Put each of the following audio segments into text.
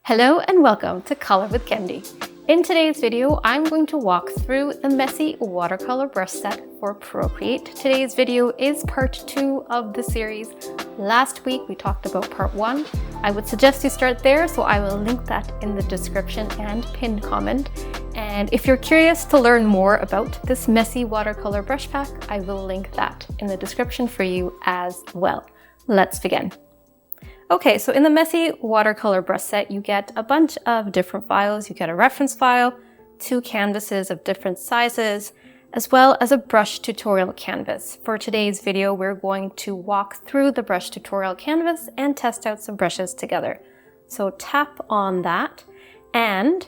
Hello and welcome to Color with Kendi. In today's video, I'm going to walk through the Messy Watercolor Brush set for Procreate. Today's video is part 2 of the series. Last week we talked about part 1. I would suggest you start there, so I will link that in the description and pinned comment. And if you're curious to learn more about this Messy Watercolor Brush Pack, I will link that in the description for you as well. Let's begin. Okay, so in the Messy Watercolor Brush set, you get a bunch of different files. You get a reference file, 2 canvases of different sizes, as well as a brush tutorial canvas. For today's video, we're going to walk through the brush tutorial canvas and test out some brushes together. So tap on that, and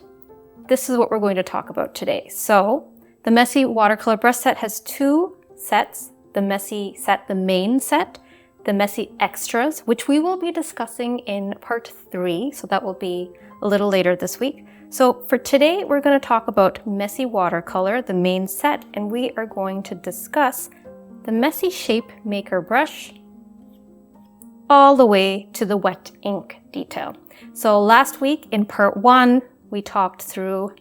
this is what we're going to talk about today. So the Messy Watercolor Brush set has 2 sets, the Messy set, the main set, the Messy Extras, which we will be discussing in part 3, so that will be a little later this week. So for today, we're going to talk about Messy Watercolor, the main set, and we are going to discuss the Messy Shape Maker brush all the way to the wet ink detail. So last week in part 1, we talked through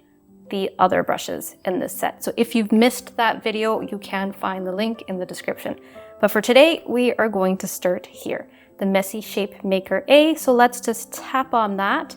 the other brushes in this set. So if you've missed that video, you can find the link in the description. But for today, we are going to start here, the Messy Shape Maker A. So let's just tap on that,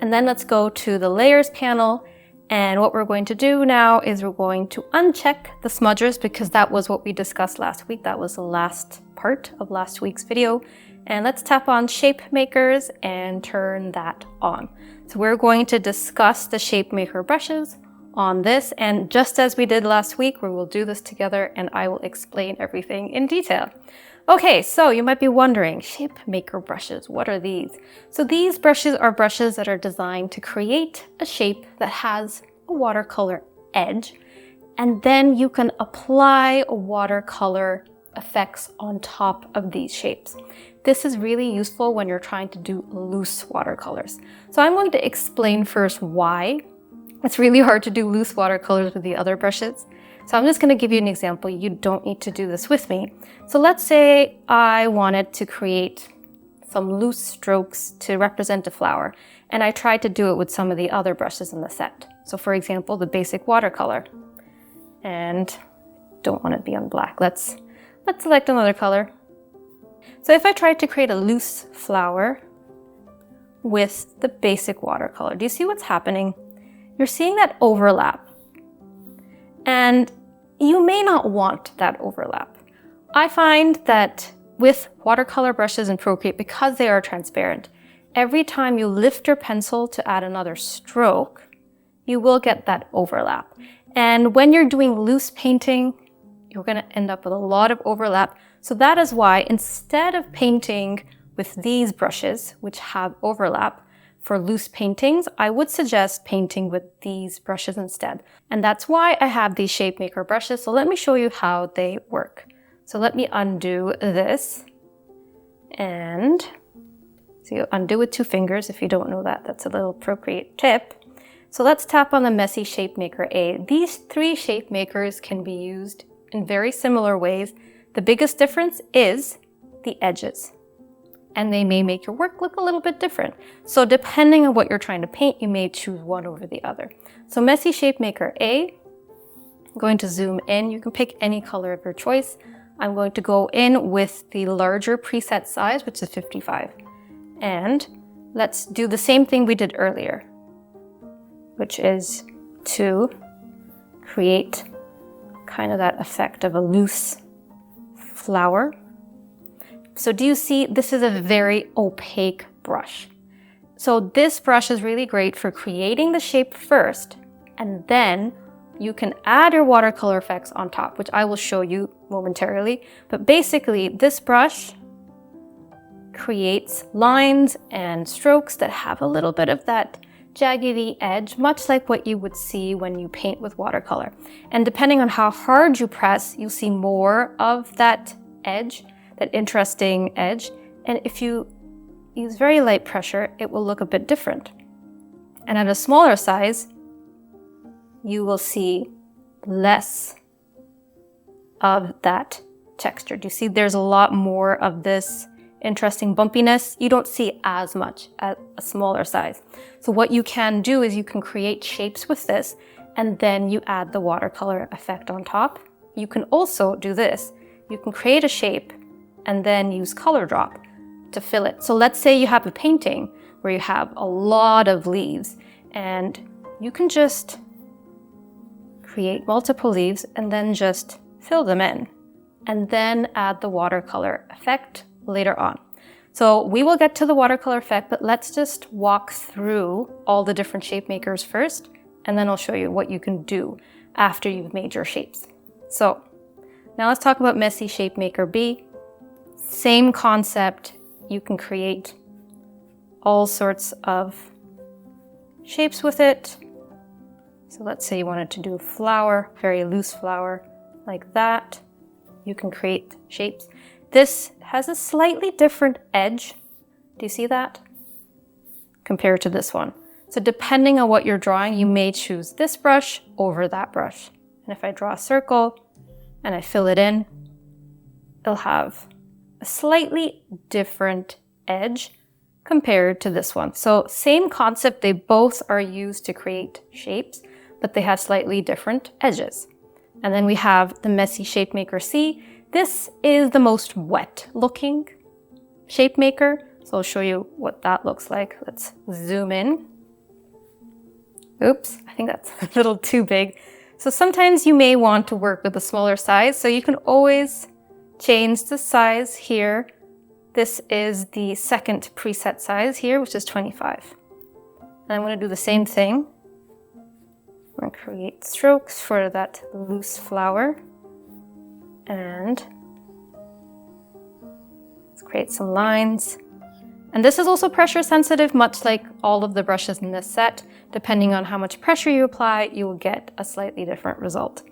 and then let's go to the layers panel. And what we're going to do now is we're going to uncheck the smudgers, because that was what we discussed last week. That was the last part of last week's video. And let's tap on Shape Makers and turn that on. So we're going to discuss the Shape Maker brushes on this, and just as we did last week, we will do this together and I will explain everything in detail. Okay, so you might be wondering, Shape Maker brushes, what are these? So these brushes are brushes that are designed to create a shape that has a watercolor edge, and then you can apply watercolor effects on top of these shapes. This is really useful when you're trying to do loose watercolors. So I'm going to explain first why it's really hard to do loose watercolors with the other brushes. So I'm just going to give you an example. You don't need to do this with me. So let's say I wanted to create some loose strokes to represent a flower, and I tried to do it with some of the other brushes in the set. So for example, the basic watercolor, and don't want it to be on black. Let's select another color. So if I tried to create a loose flower with the basic watercolor, do you see what's happening? You're seeing that overlap, and you may not want that overlap. I find that with watercolor brushes in Procreate, because they are transparent, every time you lift your pencil to add another stroke, you will get that overlap. And when you're doing loose painting, you're going to end up with a lot of overlap. So that is why instead of painting with these brushes, which have overlap, for loose paintings, I would suggest painting with these brushes instead. And that's why I have these Shape Maker brushes. So let me show you how they work. So let me undo this. And so you undo with 2 fingers. If you don't know that, that's a little Procreate tip. So let's tap on the Messy Shape Maker A. These 3 shape makers can be used in very similar ways. The biggest difference is the edges, and they may make your work look a little bit different. So depending on what you're trying to paint, you may choose one over the other. So Messy Shape Maker A, I'm going to zoom in. You can pick any color of your choice. I'm going to go in with the larger preset size, which is 55. And let's do the same thing we did earlier, which is to create kind of that effect of a loose flower. So do you see, this is a very opaque brush. So this brush is really great for creating the shape first, and then you can add your watercolor effects on top, which I will show you momentarily. But basically, this brush creates lines and strokes that have a little bit of that jaggedy edge, much like what you would see when you paint with watercolor. And depending on how hard you press, you'll see more of that edge, that interesting edge. And if you use very light pressure, it will look a bit different. And at a smaller size, you will see less of that texture. Do you see there's a lot more of this interesting bumpiness, you don't see as much at a smaller size. So what you can do is you can create shapes with this, and then you add the watercolor effect on top. You can also do this. You can create a shape and then use color drop to fill it. So let's say you have a painting where you have a lot of leaves, and you can just create multiple leaves and then just fill them in, and then add the watercolor effect later on. So we will get to the watercolor effect, but let's just walk through all the different shape makers first, and then I'll show you what you can do after you've made your shapes. So now let's talk about Messy Shape Maker B. Same concept. You can create all sorts of shapes with it. So let's say you wanted to do a flower, very loose flower like that. You can create shapes. This has a slightly different edge. Do you see that? Compared to this one. So depending on what you're drawing, you may choose this brush over that brush. And if I draw a circle and I fill it in, it'll have a slightly different edge compared to this one. So same concept, they both are used to create shapes, but they have slightly different edges. And then we have the Messy Shape Maker C. This is the most wet looking shape maker. So I'll show you what that looks like. Let's zoom in. Oops, I think that's a little too big. So sometimes you may want to work with a smaller size, so you can always change the size here. This is the second preset size here, which is 25. And I'm going to do the same thing. I'm going to create strokes for that loose flower. And let's create some lines. And this is also pressure sensitive, much like all of the brushes in this set. Depending on how much pressure you apply, you will get a slightly different result.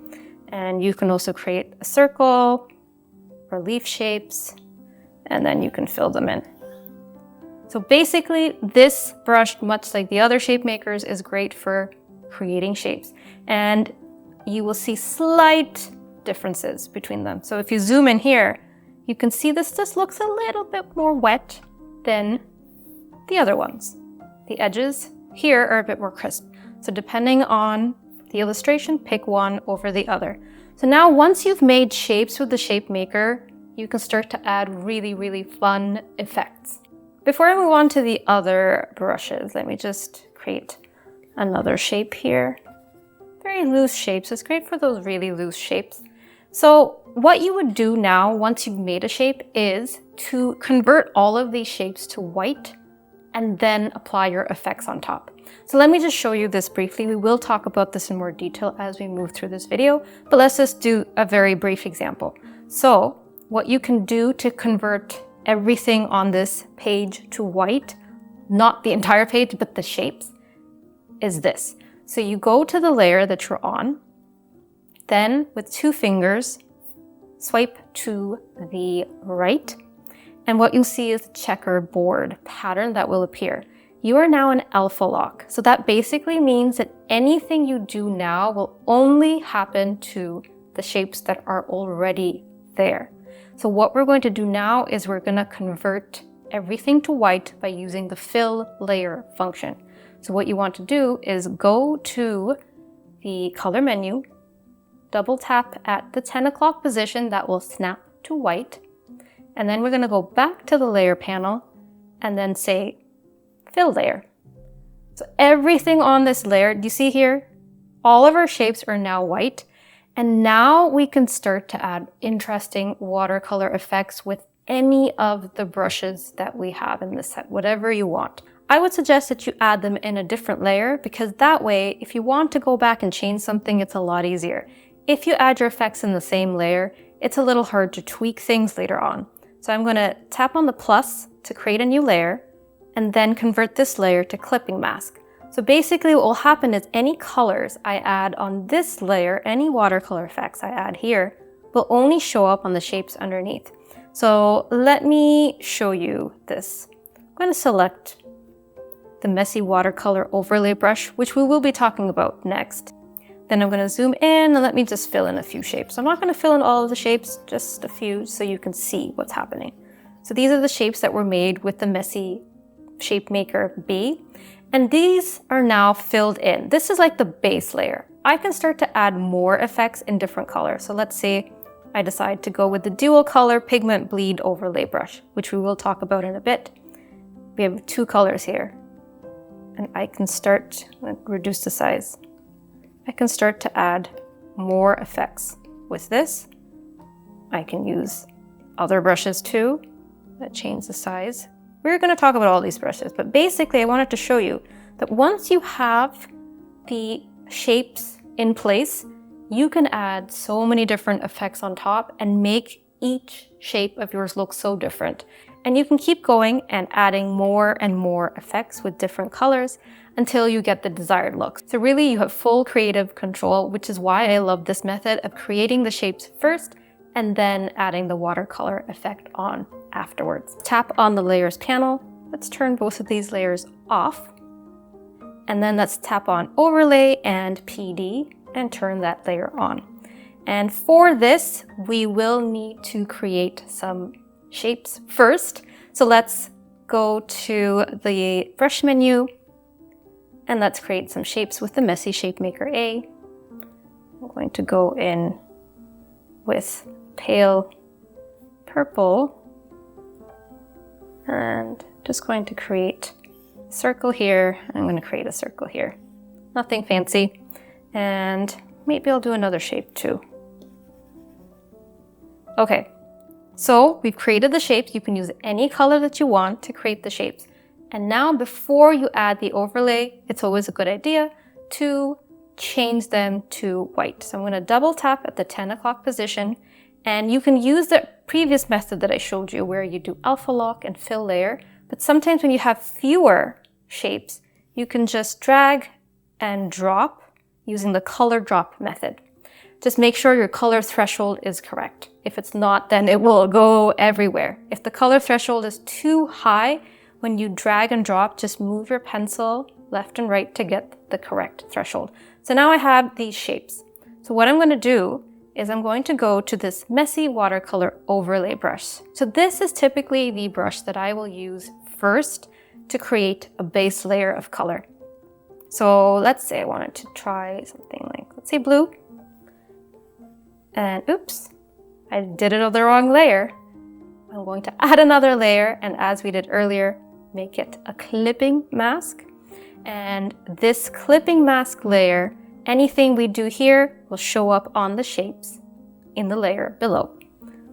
And you can also create a circle or leaf shapes, and then you can fill them in. So basically, this brush, much like the other shape makers, is great for creating shapes. And you will see slight differences between them. So if you zoom in here, you can see this just looks a little bit more wet than the other ones. The edges here are a bit more crisp. So depending on the illustration, pick one over the other. So now once you've made shapes with the shape maker, you can start to add really, really fun effects. Before I move on to the other brushes, let me just create another shape here. Very loose shapes. It's great for those really loose shapes. So what you would do now, once you've made a shape, is to convert all of these shapes to white and then apply your effects on top. So let me just show you this briefly. We will talk about this in more detail as we move through this video, but let's just do a very brief example. So what you can do to convert everything on this page to white, not the entire page, but the shapes, is this. So you go to the layer that you're on, then with 2 fingers, swipe to the right, and what you'll see is a checkerboard pattern that will appear. You are now in alpha lock. So that basically means that anything you do now will only happen to the shapes that are already there. So what we're going to do now is we're going to convert everything to white by using the fill layer function. So what you want to do is go to the color menu, double tap at the 10 o'clock position, that will snap to white. And then we're going to go back to the layer panel and then say fill layer. So everything on this layer, do you see here? All of our shapes are now white. And now we can start to add interesting watercolor effects with any of the brushes that we have in this set, whatever you want. I would suggest that you add them in a different layer, because that way, if you want to go back and change something, it's a lot easier. If you add your effects in the same layer, it's a little hard to tweak things later on. So I'm going to tap on the plus to create a new layer and then convert this layer to clipping mask. So basically what will happen is any colors I add on this layer, any watercolor effects I add here, will only show up on the shapes underneath. So let me show you this. I'm going to select the Messy Watercolor Overlay Brush, which we will be talking about next. Then I'm going to zoom in and let me just fill in a few shapes. I'm not going to fill in all of the shapes, just a few so you can see what's happening. So these are the shapes that were made with the Messy Shape Maker B. And these are now filled in. This is like the base layer. I can start to add more effects in different colors. So let's say I decide to go with the dual color pigment bleed overlay brush, which we will talk about in a bit. We have 2 colors here. And I can start, reduce the size. I can start to add more effects with this. I can use other brushes too that change the size. We're going to talk about all these brushes, but basically I wanted to show you that once you have the shapes in place, you can add so many different effects on top and make each shape of yours look so different. And you can keep going and adding more and more effects with different colors until you get the desired look. So really you have full creative control, which is why I love this method of creating the shapes first and then adding the watercolor effect on afterwards. Tap on the layers panel. Let's turn both of these layers off. And then let's tap on overlay and PD and turn that layer on. And for this, we will need to create some shapes first. So let's go to the brush menu and let's create some shapes with the Messy Shape Maker A. I'm going to go in with pale purple and just going to create a circle here. I'm going to create a circle here. Nothing fancy. And maybe I'll do another shape too. Okay, so we've created the shapes. You can use any color that you want to create the shapes. And now before you add the overlay, it's always a good idea to change them to white. So I'm going to double tap at the 10 o'clock position, and you can use the previous method that I showed you where you do alpha lock and fill layer. But sometimes when you have fewer shapes, you can just drag and drop using the color drop method. Just make sure your color threshold is correct. If it's not, then it will go everywhere. If the color threshold is too high, when you drag and drop, just move your pencil left and right to get the correct threshold. So now I have these shapes. So what I'm going to do is I'm going to go to this Messy Watercolor Overlay brush. So this is typically the brush that I will use first to create a base layer of color. So let's say I wanted to try something like, let's say blue. And oops, I did it on the wrong layer. I'm going to add another layer, and as we did earlier, make it a clipping mask. And this clipping mask layer, anything we do here will show up on the shapes in the layer below.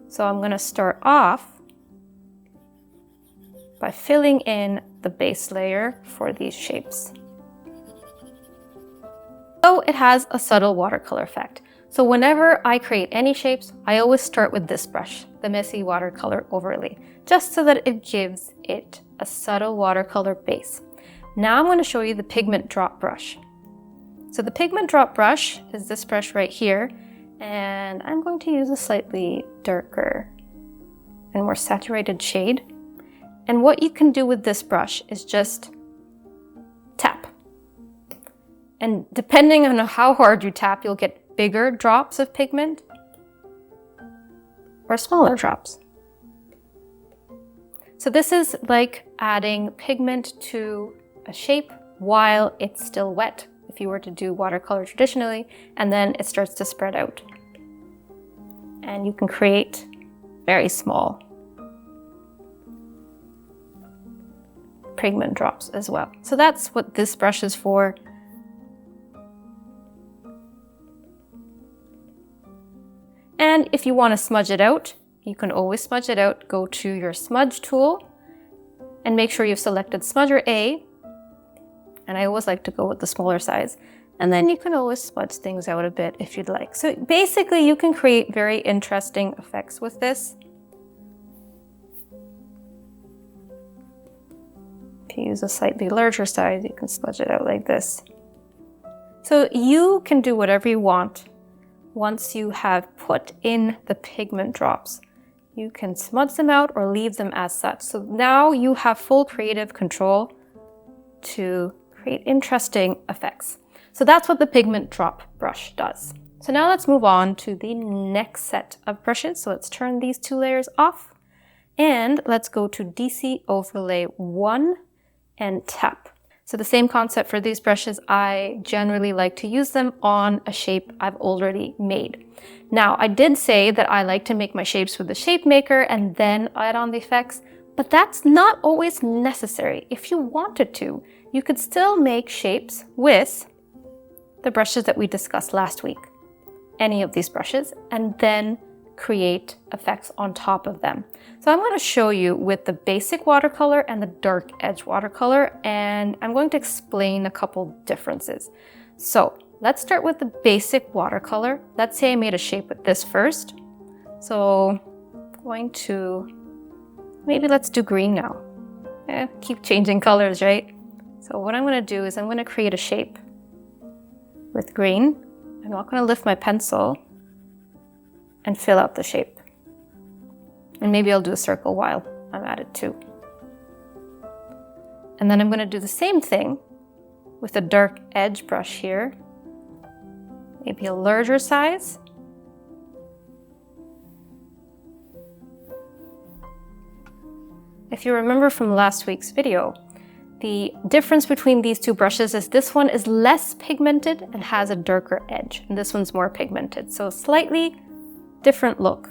So I'm going to start off by filling in the base layer for these shapes. So it has a subtle watercolor effect. So whenever I create any shapes, I always start with this brush, the Messy Watercolor Overlay, just so that it gives it a subtle watercolor base. Now I'm going to show you the Pigment Drop Brush. So the Pigment Drop Brush is this brush right here, and I'm going to use a slightly darker and more saturated shade. And what you can do with this brush is just tap. And depending on how hard you tap, you'll get bigger drops of pigment or smaller drops. So this is like adding pigment to a shape while it's still wet, if you were to do watercolor traditionally, and then it starts to spread out. And you can create very small pigment drops as well. So that's what this brush is for. And if you want to smudge it out, you can always smudge it out. Go to your smudge tool and make sure you've selected Splatter A. And I always like to go with the smaller size. And then you can always smudge things out a bit if you'd like. So basically you can create very interesting effects with this. If you use a slightly larger size, you can smudge it out like this. So you can do whatever you want. Once you have put in the pigment drops, you can smudge them out or leave them as such. So now you have full creative control to create interesting effects. So that's what the Pigment Drop Brush does. So now let's move on to the next set of brushes. So let's turn these 2 layers off. And let's go to DC Overlay 1 and tap. So the same concept for these brushes, I generally like to use them on a shape I've already made. Now, I did say that I like to make my shapes with the shape maker and then add on the effects, but that's not always necessary. If you wanted to, you could still make shapes with the brushes that we discussed last week, any of these brushes, and then create effects on top of them. So I'm going to show you with the basic watercolor and the dark edge watercolor, and I'm going to explain a couple differences. So let's start with the basic watercolor. Let's say I made a shape with this first. So I'm going to, maybe let's do green now. Keep changing colors, right? So what I'm going to do is I'm going to create a shape with green. I'm not going to lift my pencil and fill out the shape. And maybe I'll do a circle while I'm at it too. And then I'm going to do the same thing with a dark edge brush here. Maybe a larger size. If you remember from last week's video, the difference between these two brushes is this one is less pigmented and has a darker edge, and this one's more pigmented. So slightly different look.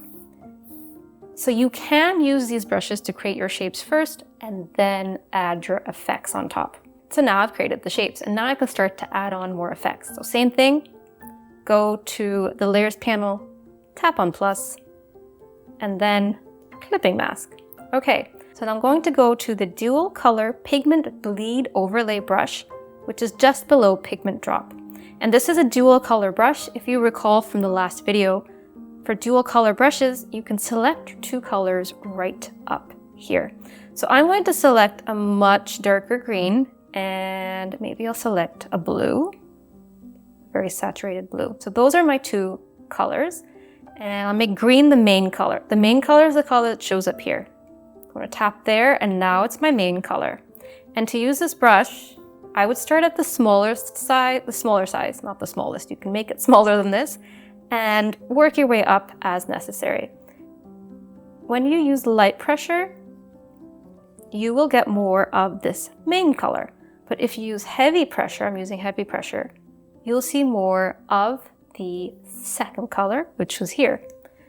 So you can use these brushes to create your shapes first and then add your effects on top. So now I've created the shapes and now I can start to add on more effects. So same thing, go to the layers panel, tap on plus, and then clipping mask. Okay, so now I'm going to go to the dual color pigment bleed overlay brush, which is just below pigment drop. And this is a dual color brush. If you recall from the last video, for dual color brushes, you can select two colors right up here. So I'm going to select a much darker green and maybe I'll select a blue, very saturated blue. So those are my two colors and I'll make green the main color. The main color is the color that shows up here. I'm going to tap there and now it's my main color. And to use this brush, I would start at the smaller size, not the smallest. You can make it smaller than this, and work your way up as necessary. When you use light pressure, you will get more of this main color. But if you use heavy pressure, I'm using heavy pressure, you'll see more of the second color, which was here.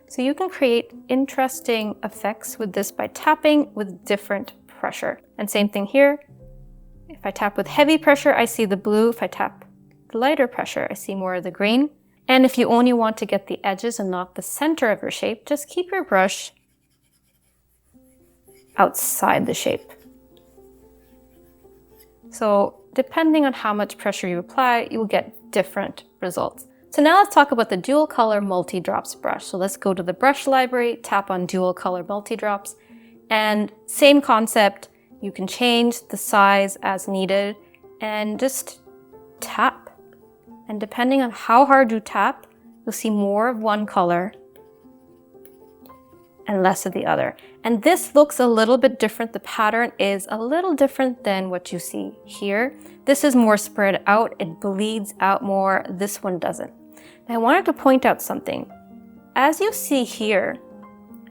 So you can create interesting effects with this by tapping with different pressure. And same thing here. If I tap with heavy pressure, I see the blue. If I tap with lighter pressure, I see more of the green. And if you only want to get the edges and not the center of your shape, just keep your brush outside the shape. So depending on how much pressure you apply, you will get different results. So now let's talk about the dual color multi-drops brush. So let's go to the brush library, tap on dual color multi-drops, and same concept, you can change the size as needed and just tap. And depending on how hard you tap, you'll see more of one color and less of the other. And this looks a little bit different. The pattern is a little different than what you see here. This is more spread out. It bleeds out more. This one doesn't. Now, I wanted to point out something. As you see here,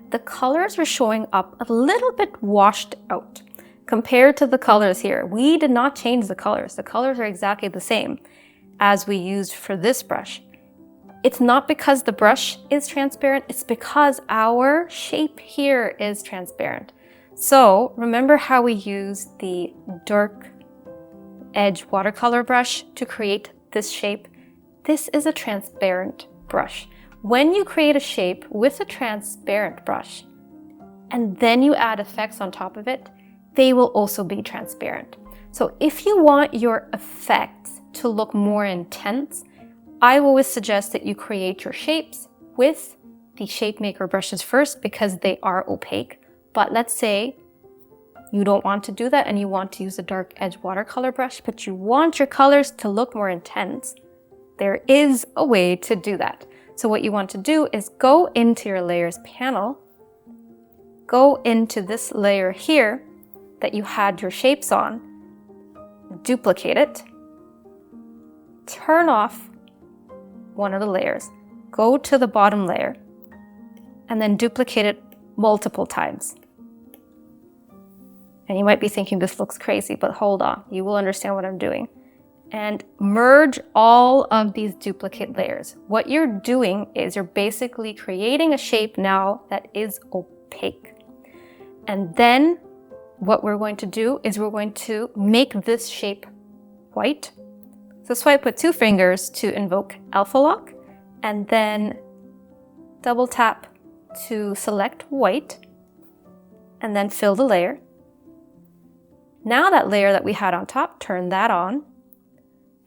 the colors are showing up a little bit washed out compared to the colors here. We did not change the colors. The colors are exactly the same as we used for this brush. It's not because the brush is transparent, it's because our shape here is transparent. So remember how we used the dark edge watercolor brush to create this shape? This is a transparent brush. When you create a shape with a transparent brush and then you add effects on top of it, they will also be transparent. So if you want your effects to look more intense, I always suggest that you create your shapes with the shape maker brushes first because they are opaque. But let's say you don't want to do that and you want to use a dark edge watercolor brush, but you want your colors to look more intense. There is a way to do that. So what you want to do is go into your layers panel, go into this layer here that you had your shapes on, duplicate it, turn off one of the layers, go to the bottom layer, and then duplicate it multiple times. And you might be thinking this looks crazy, but hold on, you will understand what I'm doing. And merge all of these duplicate layers. What you're doing is you're basically creating a shape now that is opaque. And then what we're going to do is we're going to make this shape white. So swipe with 2 fingers to invoke Alpha Lock, and then double tap to select white, and then fill the layer. Now that layer that we had on top, turn that on,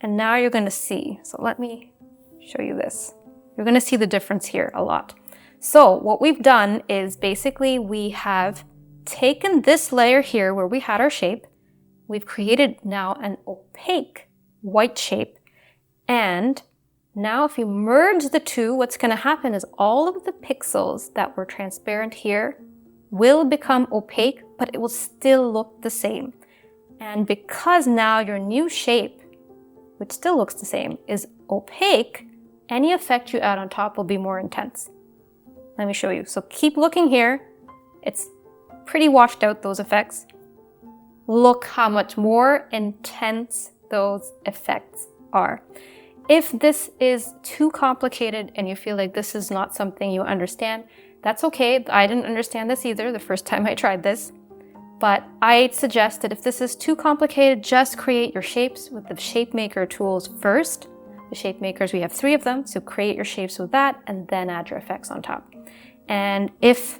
and now you're going to see, so let me show you this. You're going to see the difference here a lot. So what we've done is basically we have taken this layer here where we had our shape, we've created now an opaque white shape, and now if you merge the two, what's going to happen is all of the pixels that were transparent here will become opaque, but it will still look the same. And because now your new shape, which still looks the same, is opaque, any effect you add on top will be more intense. Let me show you. So keep looking here. It's pretty washed out, those effects. Look how much more intense those effects are. If this is too complicated and you feel like this is not something you understand, that's okay. I didn't understand this either the first time I tried this. But I suggest that if this is too complicated, just create your shapes with the shape maker tools first. The shape makers, we have 3 of them, so create your shapes with that and then add your effects on top. And if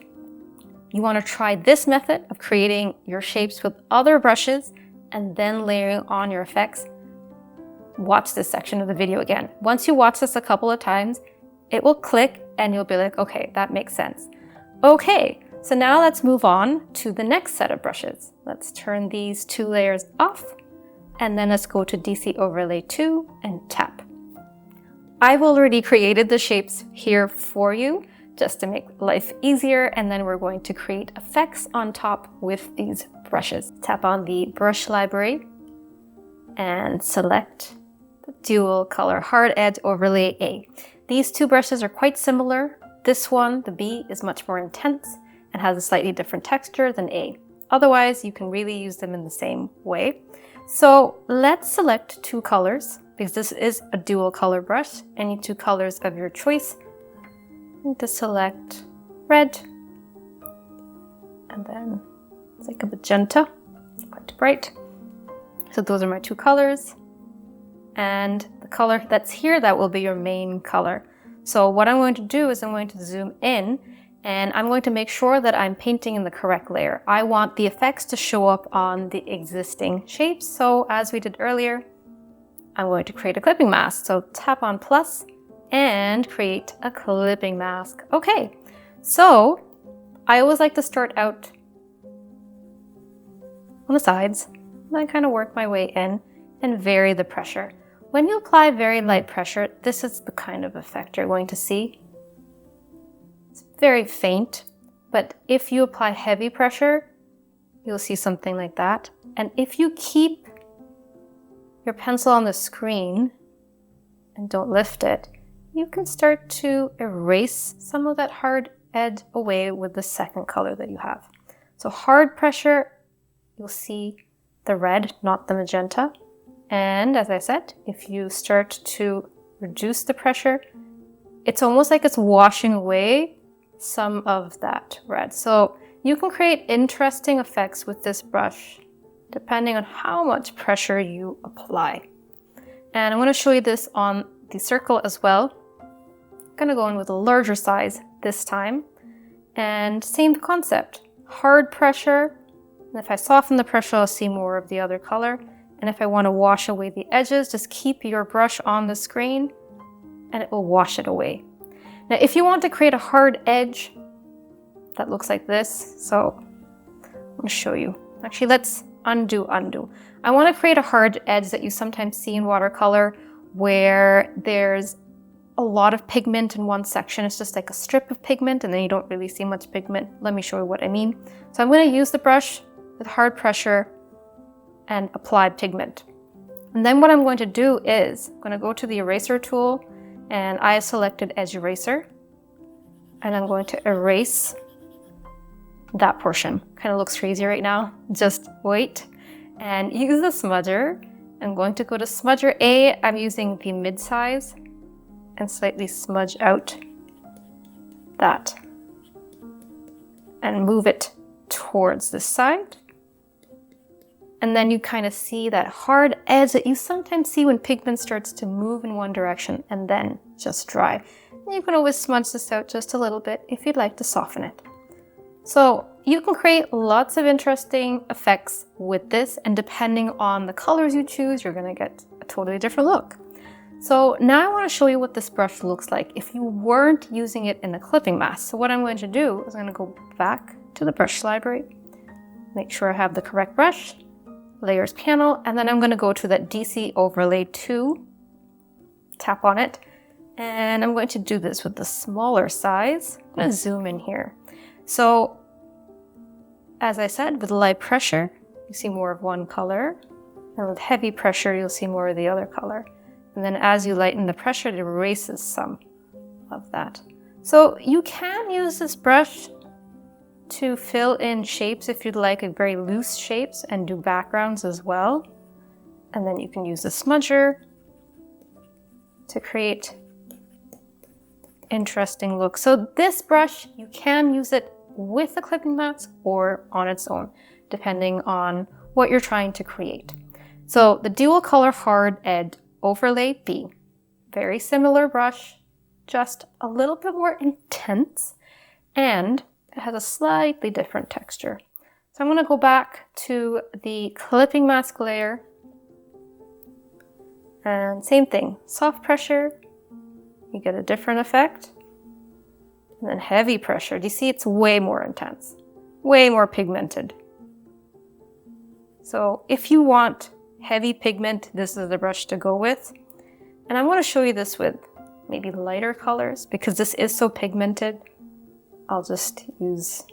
you want to try this method of creating your shapes with other brushes and then layering on your effects, watch this section of the video again. Once you watch this a couple of times, it will click and you'll be like, okay, that makes sense. Okay, so now let's move on to the next set of brushes. Let's turn these 2 layers off, and then let's go to DC Overlay 2 and tap. I've already created the shapes here for you just to make life easier, and then we're going to create effects on top with these brushes. Tap on the brush library and select the dual color hard edge overlay A. These 2 brushes are quite similar. This one, the B, is much more intense and has a slightly different texture than A. Otherwise, you can really use them in the same way. So let's select 2 colors because this is a dual color brush. Any 2 colors of your choice. I need to select red, and then it's like a magenta, quite bright. So those are my 2 colors, and the color that's here, that will be your main color. So what I'm going to do is I'm going to zoom in, and I'm going to make sure that I'm painting in the correct layer. I want the effects to show up on the existing shapes. So as we did earlier, I'm going to create a clipping mask. So tap on plus and create a clipping mask. Okay, so I always like to start out on the sides, and I kind of work my way in and vary the pressure. When you apply very light pressure, this is the kind of effect you're going to see. It's very faint, but if you apply heavy pressure, you'll see something like that. And if you keep your pencil on the screen and don't lift it, you can start to erase some of that hard edge away with the second color that you have. So hard pressure, you'll see the red, not the magenta. And as I said, if you start to reduce the pressure, it's almost like it's washing away some of that red. So you can create interesting effects with this brush depending on how much pressure you apply. And I'm going to show you this on the circle as well. I'm going to go in with a larger size this time. And same concept, hard pressure. And if I soften the pressure, I'll see more of the other color. And if I want to wash away the edges, just keep your brush on the screen and it will wash it away. Now, if you want to create a hard edge that looks like this, so I'm going to show you. Actually, let's undo. I want to create a hard edge that you sometimes see in watercolor where there's a lot of pigment in one section. It's just like a strip of pigment and then you don't really see much pigment. Let me show you what I mean. So I'm going to use the brush with hard pressure and apply pigment. And then what I'm going to do is I'm going to go to the eraser tool, and I selected edge eraser, and I'm going to erase that portion. Kind of looks crazy right now. Just wait and use the smudger. I'm going to go to Smudger A. I'm using the mid-size and slightly smudge out that and move it towards this side. And then you kind of see that hard edge that you sometimes see when pigment starts to move in one direction and then just dry. And you can always smudge this out just a little bit if you'd like to soften it. So you can create lots of interesting effects with this, and depending on the colors you choose, you're gonna get a totally different look. So now I want to show you what this brush looks like if you weren't using it in a clipping mask. So what I'm going to do is I'm going to go back to the brush library, make sure I have the correct brush, layers panel, and then I'm going to go to that DC overlay 2, tap on it, and I'm going to do this with the smaller size. I'm going to zoom in here. So as I said, with light pressure, you see more of one color, and with heavy pressure, you'll see more of the other color. And then as you lighten the pressure, it erases some of that. So you can use this brush to fill in shapes if you'd like, very loose shapes, and do backgrounds as well. And then you can use the smudger to create interesting looks. So this brush, you can use it with a clipping mask or on its own, depending on what you're trying to create. So the dual color hard edge overlay B, very similar brush, just a little bit more intense, and it has a slightly different texture. So I'm going to go back to the clipping mask layer, and same thing, soft pressure, you get a different effect, and then heavy pressure. Do you see it's way more intense, way more pigmented? So if you want heavy pigment, this is the brush to go with. And I want to show you this with maybe lighter colors because this is so pigmented. I'll just use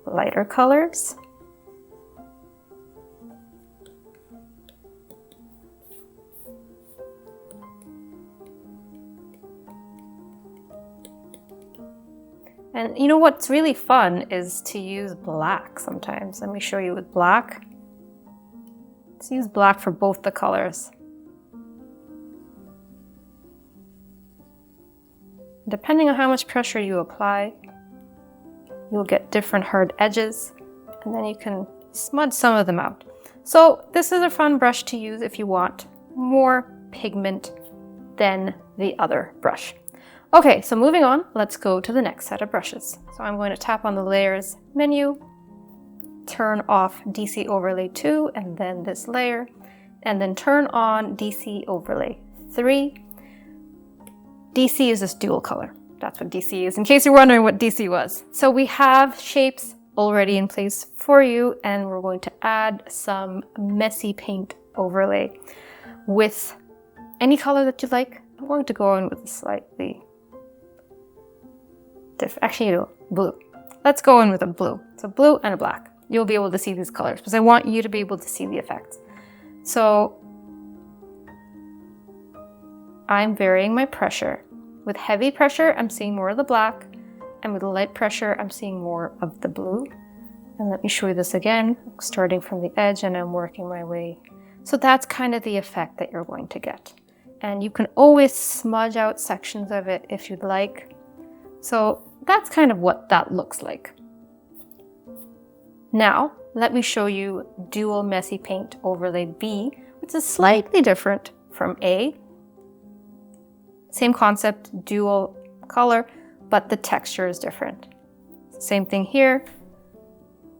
lighter colors. And you know what's really fun is to use black sometimes. Let me show you with black. Let's use black for both the colors. Depending on how much pressure you apply, you'll get different hard edges, and then you can smudge some of them out. So this is a fun brush to use if you want more pigment than the other brush. Okay, so moving on, let's go to the next set of brushes. So I'm going to tap on the layers menu, turn off DC overlay 2 and then this layer, and then turn on DC overlay 3. DC is this dual color. That's what DC is, in case you're wondering what DC was. So we have shapes already in place for you, and we're going to add some messy paint overlay with any color that you like. I'm going to go in with a slightly different, actually, you know, blue. Let's go in with a blue. So blue and a black. You'll be able to see these colors because I want you to be able to see the effects. So I'm varying my pressure. With heavy pressure, I'm seeing more of the black, and with light pressure, I'm seeing more of the blue. And let me show you this again, starting from the edge, and I'm working my way. So that's kind of the effect that you're going to get. And you can always smudge out sections of it if you'd like. So that's kind of what that looks like. Now, let me show you Dual Messy Paint Overlay B, which is slightly different from A. Same concept, dual color, but the texture is different. Same thing here.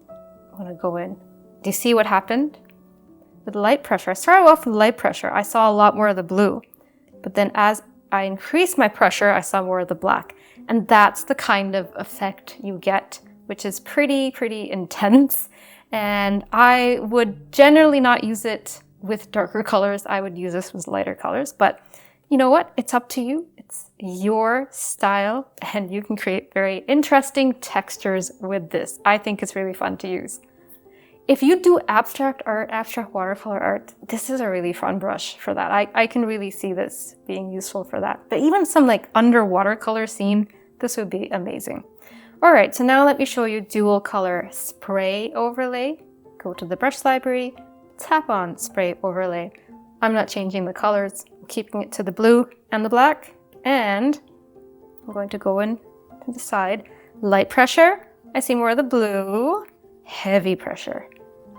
I'm gonna go in. Do you see what happened? With light pressure, I started off with light pressure. I saw a lot more of the blue, but then as I increased my pressure, I saw more of the black. And that's the kind of effect you get, which is pretty intense. And I would generally not use it with darker colors. I would use this with lighter colors, but you know what? It's up to you. It's your style, and you can create very interesting textures with this. I think it's really fun to use. If you do abstract art, abstract watercolor art, this is a really fun brush for that. I can really see this being useful for that. But even some like underwater color scene, this would be amazing. All right, so now let me show you dual color spray overlay. Go to the brush library, tap on spray overlay. I'm not changing the colors, I'm keeping it to the blue and the black. And I'm going to go in to the side. Light pressure, I see more of the blue. Heavy pressure,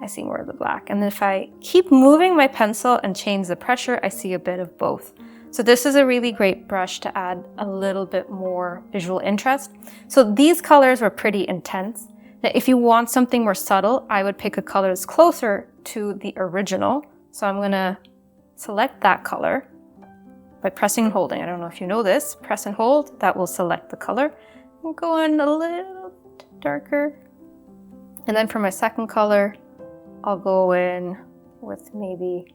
I see more of the black. And then if I keep moving my pencil and change the pressure, I see a bit of both. So this is a really great brush to add a little bit more visual interest. So these colors were pretty intense. Now, if you want something more subtle, I would pick a color that's closer to the original. So I'm gonna select that color by pressing and holding. I don't know if you know this, press and hold, that will select the color. I'm going a little darker. And then for my second color, I'll go in with maybe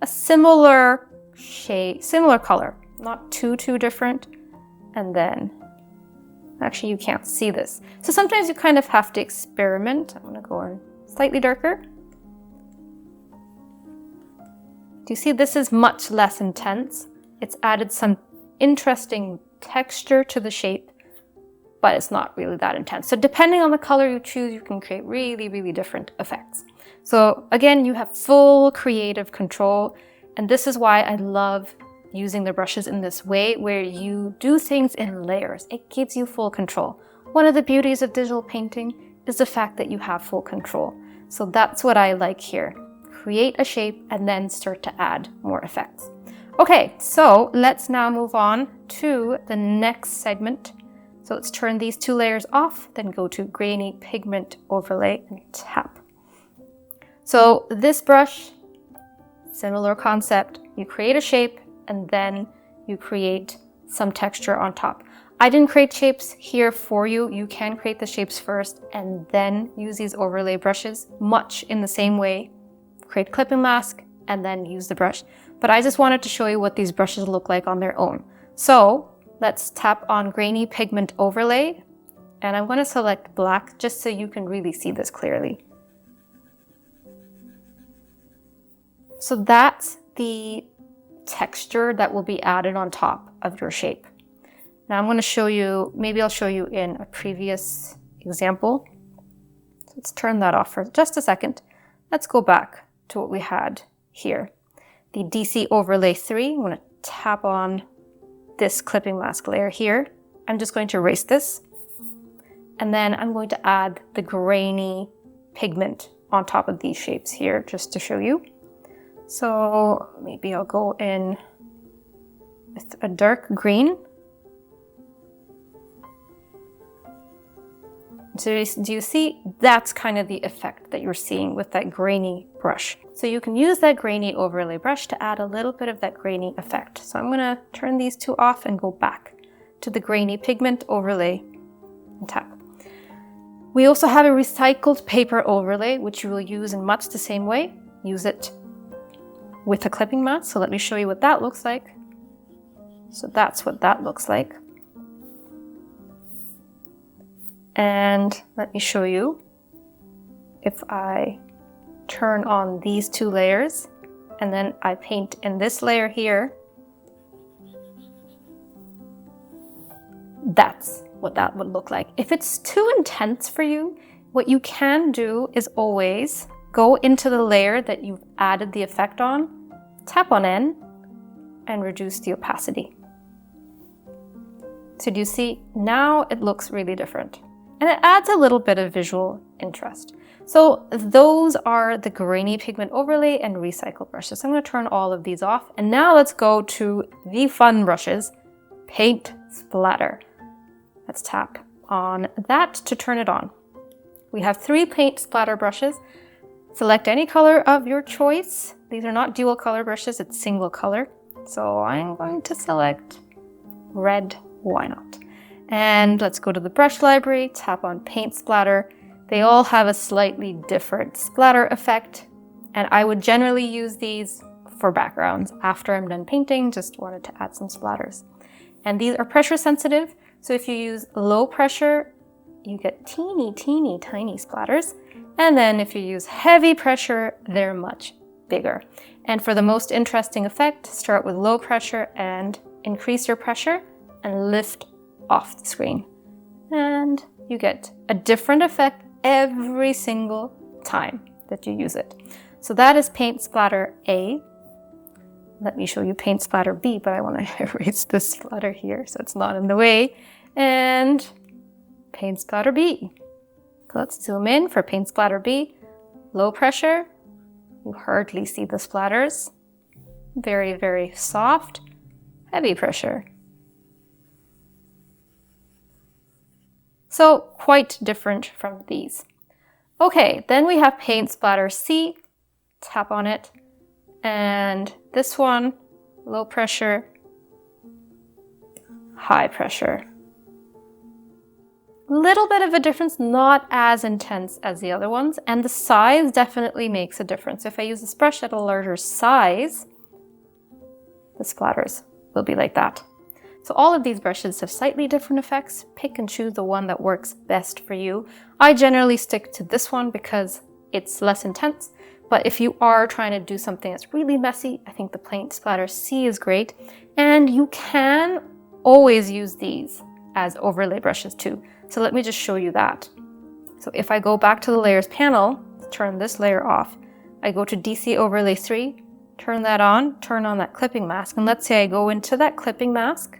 a similar shade, similar color, not too different. And then, actually you can't see this. So sometimes you kind of have to experiment. I'm gonna go in slightly darker. Do you see this is much less intense? It's added some interesting texture to the shape, but it's not really that intense. So depending on the color you choose, you can create really different effects. So again, you have full creative control. And this is why I love using the brushes in this way, where you do things in layers. It gives you full control. One of the beauties of digital painting is the fact that you have full control. So that's what I like here. Create a shape and then start to add more effects. Okay, so let's now move on to the next segment. So let's turn these two layers off, then go to Grainy Pigment Overlay and tap. So this brush, similar concept, you create a shape and then you create some texture on top. I didn't create shapes here for you. You can create the shapes first and then use these overlay brushes much in the same way. Create clipping mask and then use the brush. But I just wanted to show you what these brushes look like on their own. So let's tap on Grainy Pigment Overlay and I'm going to select black just so you can really see this clearly. So that's the texture that will be added on top of your shape. Now I'm going to show you, maybe I'll show you in a previous example. So let's turn that off for just a second. Let's go back to what we had here. The DC Overlay 3, I'm going to tap on this clipping mask layer here. I'm just going to erase this. And then I'm going to add the grainy pigment on top of these shapes here just to show you. So maybe I'll go in with a dark green. So do you see? That's kind of the effect that you're seeing with that grainy brush. So you can use that grainy overlay brush to add a little bit of that grainy effect. So I'm gonna turn these two off and go back to the Grainy Pigment Overlay and tap. We also have a recycled paper overlay, which you will use in much the same way. Use it with a clipping mat. So let me show you what that looks like. So that's what that looks like. And let me show you if I turn on these two layers and then I paint in this layer here, that's what that would look like. If it's too intense for you, what you can do is always go into the layer that you've added the effect on, tap on N, and reduce the opacity. So do you see? Now it looks really different. And it adds a little bit of visual interest. So those are the Grainy Pigment Overlay and Recycle brushes. I'm going to turn all of these off. And now let's go to the fun brushes, Paint Splatter. Let's tap on that to turn it on. We have 3 Paint Splatter brushes. Select any color of your choice. These are not dual color brushes, it's single color. So I'm going to select red, why not? And let's go to the brush library, tap on Paint Splatter. They all have a slightly different splatter effect. And I would generally use these for backgrounds. After I'm done painting, just wanted to add some splatters. And these are pressure sensitive. So if you use low pressure, you get teeny tiny splatters. And then if you use heavy pressure, they're much bigger. And for the most interesting effect, start with low pressure and increase your pressure and lift off the screen. And you get a different effect every single time that you use it. So that is Paint Splatter A. Let me show you Paint Splatter B, but I want to erase this splatter here so it's not in the way. And Paint Splatter B. So let's zoom in for Paint Splatter B. Low pressure. You hardly see the splatters. Very, very soft. Heavy pressure. So quite different from these. Okay, then we have Paint Splatter C. Tap on it. And this one, low pressure, high pressure. Little bit of a difference, not as intense as the other ones, and the size definitely makes a difference. If I use this brush at a larger size, the splatters will be like that. So all of these brushes have slightly different effects. Pick and choose the one that works best for you. I generally stick to this one because it's less intense. But if you are trying to do something that's really messy, I think the Paint Splatter C is great. And you can always use these as overlay brushes too. So let me just show you that. So if I go back to the layers panel, turn this layer off, I go to DC Overlay 3, turn that on, turn on that clipping mask. And let's say I go into that clipping mask,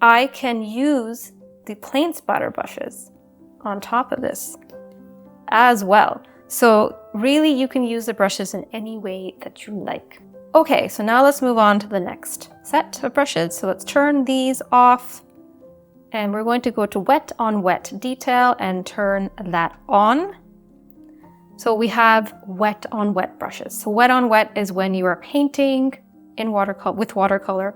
I can use the Paint Splatter brushes on top of this as well. So really you can use the brushes in any way that you like. Okay, so now let's move on to the next set of brushes. So let's turn these off and we're going to go to wet on wet detail and turn that on. So we have wet on wet brushes. So wet on wet is when you are painting in watercolor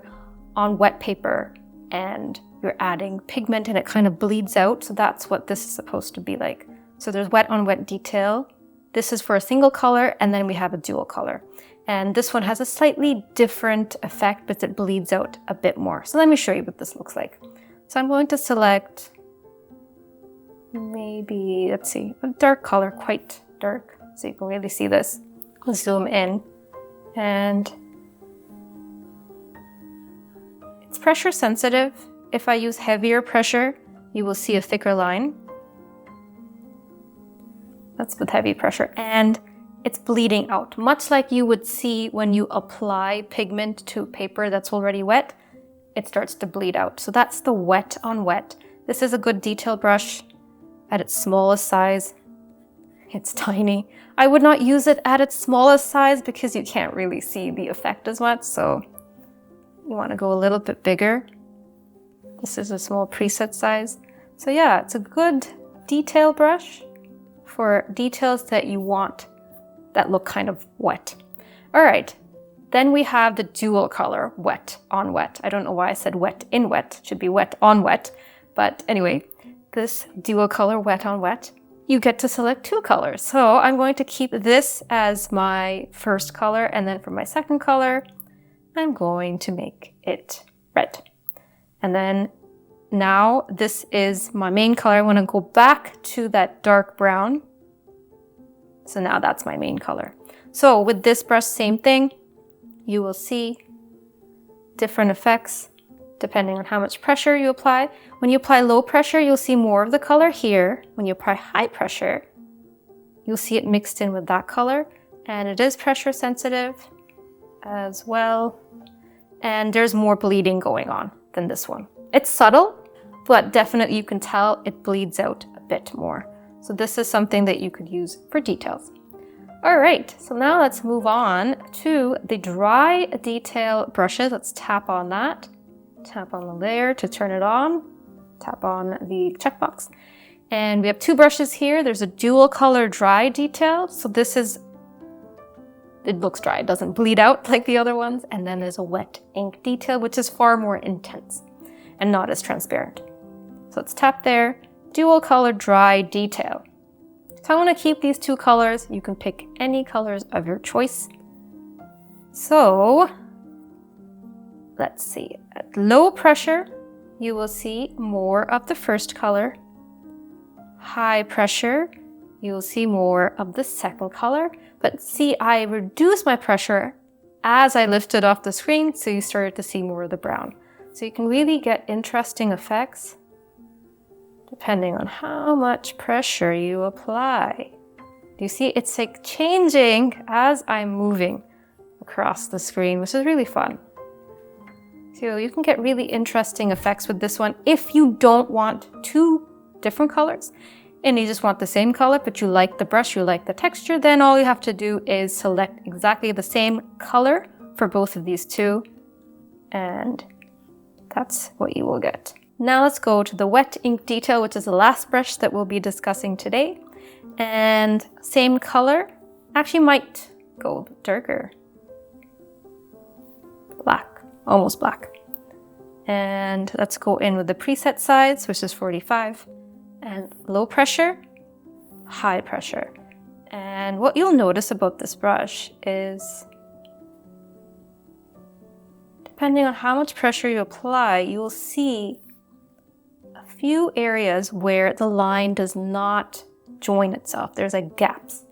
on wet paper and you're adding pigment and it kind of bleeds out. So that's what this is supposed to be like. So there's wet on wet detail. This is for a single color, and then we have a dual color. And this one has a slightly different effect, but it bleeds out a bit more. So let me show you what this looks like. So I'm going to select maybe, let's see, a dark color, quite dark, so you can really see this. I'll zoom in, and it's pressure sensitive. If I use heavier pressure, you will see a thicker line. That's with heavy pressure, and it's bleeding out, much like you would see when you apply pigment to paper that's already wet. It starts to bleed out. So that's the wet on wet. This is a good detail brush at its smallest size. It's tiny. I would not use it at its smallest size because you can't really see the effect as much. So you want to go a little bit bigger. This is a small preset size. So yeah, it's a good detail brush for details that you want that look kind of wet. All right, then we have the dual color wet on wet. I don't know why I said wet in wet, it should be wet on wet. But anyway, this dual color wet on wet, you get to select two colors. So I'm going to keep this as my first color, and then for my second color, I'm going to make it red. And then now this is my main color. I want to go back to that dark brown. So now that's my main color. So with this brush, same thing. You will see different effects depending on how much pressure you apply. When you apply low pressure, you'll see more of the color here. When you apply high pressure, you'll see it mixed in with that color. And it is pressure sensitive as well. And there's more bleeding going on than this one. It's subtle, but definitely you can tell it bleeds out a bit more. So this is something that you could use for details. All right, so now let's move on to the dry detail brushes. Let's tap on that. Tap on the layer to turn it on. Tap on the checkbox. And we have two brushes here. There's a dual color dry detail. So this is, it looks dry, it doesn't bleed out like the other ones. And then there's a wet ink detail, which is far more intense and not as transparent. So let's tap there, dual color dry detail. So I want to keep these two colors. You can pick any colors of your choice. So let's see, at low pressure, you will see more of the first color. High pressure, you will see more of the second color. But see, I reduced my pressure as I lifted off the screen, so you started to see more of the brown. So you can really get interesting effects depending on how much pressure you apply. Do you see it's like changing as I'm moving across the screen, which is really fun. So you can get really interesting effects with this one if you don't want two different colors and you just want the same color, but you like the brush, you like the texture, then all you have to do is select exactly the same color for both of these two, and that's what you will get. Now let's go to the wet ink detail, which is the last brush that we'll be discussing today. And same color, actually might go darker. Black, almost black. And let's go in with the preset size, which is 45. And low pressure, high pressure. And what you'll notice about this brush is, depending on how much pressure you apply, you will see a few areas where the line does not join itself. There's like gaps.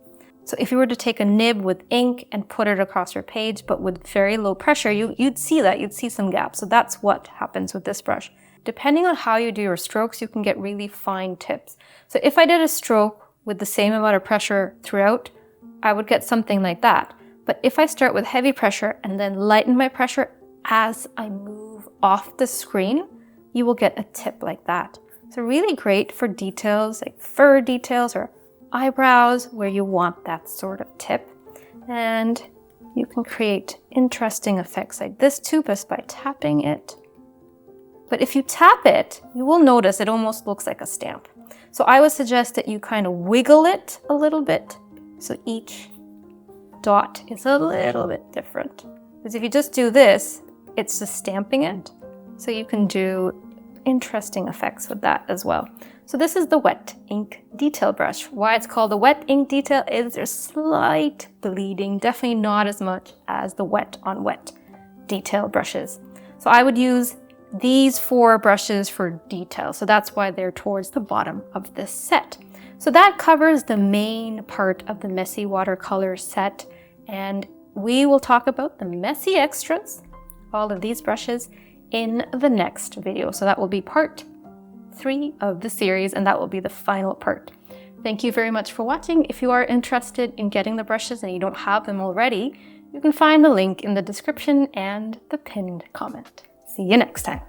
So if you were to take a nib with ink and put it across your page, but with very low pressure, you'd see that, you'd see some gaps. So that's what happens with this brush. Depending on how you do your strokes, you can get really fine tips. So if I did a stroke with the same amount of pressure throughout, I would get something like that. But if I start with heavy pressure and then lighten my pressure as I move off the screen, you will get a tip like that. So really great for details like fur details or eyebrows where you want that sort of tip. And you can create interesting effects like this too, just by tapping it. But if you tap it, you will notice it almost looks like a stamp. So I would suggest that you kind of wiggle it a little bit. So each dot is a little bit different. Because if you just do this, it's just stamping it. So you can do interesting effects with that as well. So this is the wet ink detail brush. Why it's called the wet ink detail is there's slight bleeding, definitely not as much as the wet on wet detail brushes. So I would use these 4 brushes for detail. So that's why they're towards the bottom of this set. So that covers the main part of the Messy Watercolor set. And we will talk about the messy extras, all of these brushes, in the next video. So that will be part 3 of the series, and that will be the final part. Thank you very much for watching. If you are interested in getting the brushes and you don't have them already, you can find the link in the description and the pinned comment. See you next time.